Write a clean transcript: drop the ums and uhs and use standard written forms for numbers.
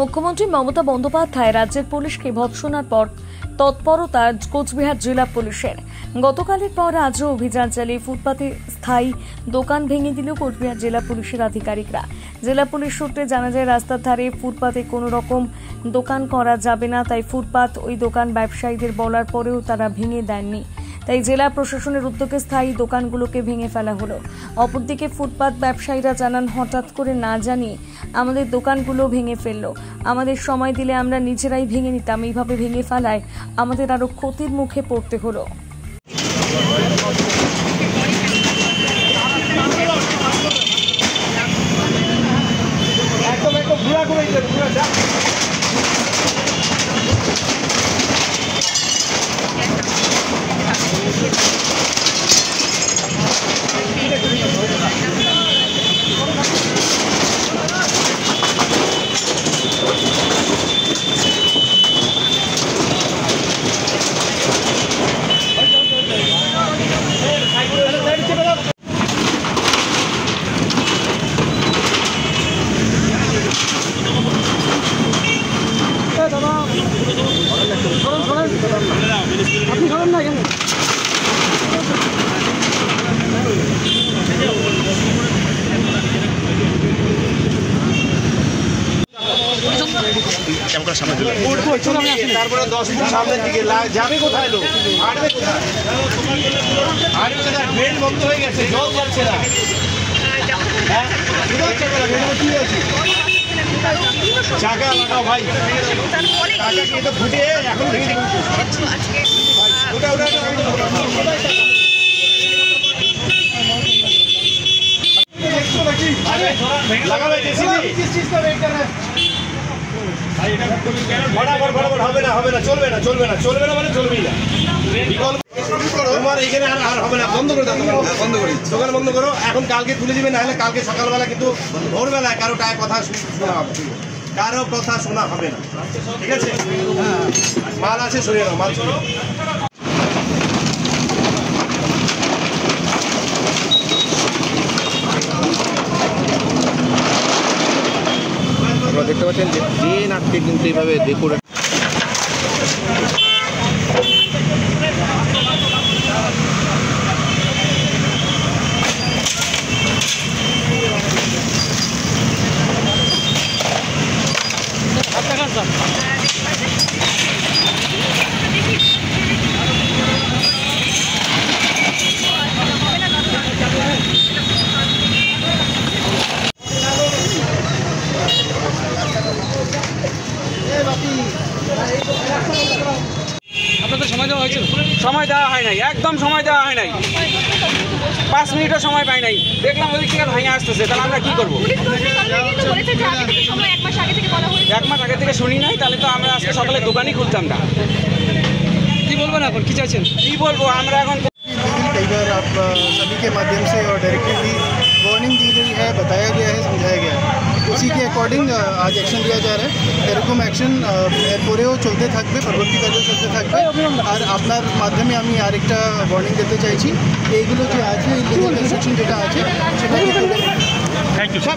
মুখ্যমন্ত্রী মমতা বন্দ্যোপাধ্যায় রাজ্যের পুলিশকে ভৎসনার পর তৎপরতা কোচবিহার জেলা পুলিশের। গতকালের পর আজও অভিযান চালিয়ে ফুটপাতে স্থায়ী দোকান ভেঙে দিল কোচবিহার জেলা পুলিশের আধিকারিকরা। জেলা পুলিশ সূত্রে জানা যায়, রাস্তার ধারে ফুটপাতে কোনো রকম দোকান করা যাবে না, তাই ফুটপাত ওই দোকান ব্যবসায়ীদের বলার পরেও তারা ভেঙে দেননি। তাই জেলা প্রশাসনের উদ্যোগে স্থায়ী দোকানগুলোকে ভেঙে ফেলা হলো। অপরদিকে ফুটপাত ব্যবসায়ীরা জানান, হঠাৎ করে না জানিয়ে আমাদের দোকানগুলো ভেঙে ফেললো। আমাদের সময় দিলে আমরা নিজেরাই ভেঙে নিতাম, এইভাবে ভেঙে ফেলায় আমাদের আরো ক্ষতির মুখে পড়তে হলো। তারপরে 10 ফুট সামনের দিকে যাবে কোথায়, লোক হাঁটবে কোথায়, ট্রেন বন্ধ হয়ে গেছে, জল যাচ্ছে না। চাকা লাগাও ভাই, চাকা তো ফুটে এখন লাগাবে হবে না, চলবে না মানে চলবেই না। তোমার এখানে আর হবে না, বন্ধ করে দাও, দোকান বন্ধ করো। এখন কালকে তুলে দিবে, না হলে কালকে সকালবেলা কিন্তু ভোরবেলায় কারো কথা শোনা হবে, কারো কথা শোনা হবে না, ঠিক আছে? মাল আছে, সরিয়ে নাও, মাল সরিয়ে। দেখতে পাচ্ছেন যে ট্রেন আজকে কিন্তু এইভাবে ডেকোরেট। আপনাদের সময় দেওয়া হয়েছিল? সময় দেওয়া হয় নাই, একদম সময় দেওয়া হয় নাই। 5 মিনিটও সময় পাই নাই। দেখলাম ওদিক থেকে ভাঙে আসতেছে, তাহলে আমরা কি করবো? 1 মাস আগে থেকে শুনি নাই, তাহলে তো আমরা আজকে সকালে দোকানই খুলতাম না। কি বলবেন এখন, কি চাইছেন? কি বলবো আমরা এখন? कई बार आप सभी के माध्यम से और डायरेक्टली वार्निंग दी गई है, बताया गया है, समझाया गया है, उसी के अकॉर्डिंग आज एक्शन लिया जा रहा है। এরকম অ্যাকশন এরপরেও চলতে থাকবে, পরবর্তীকালেও চলতে থাকবে। আর আপনার মাধ্যমে আমি আরেকটা ওয়ার্নিং দিতে চাইছি, এইগুলো যে আছে, ইলিগাল কনস্ট্রাকশন যেটা আছে সেটা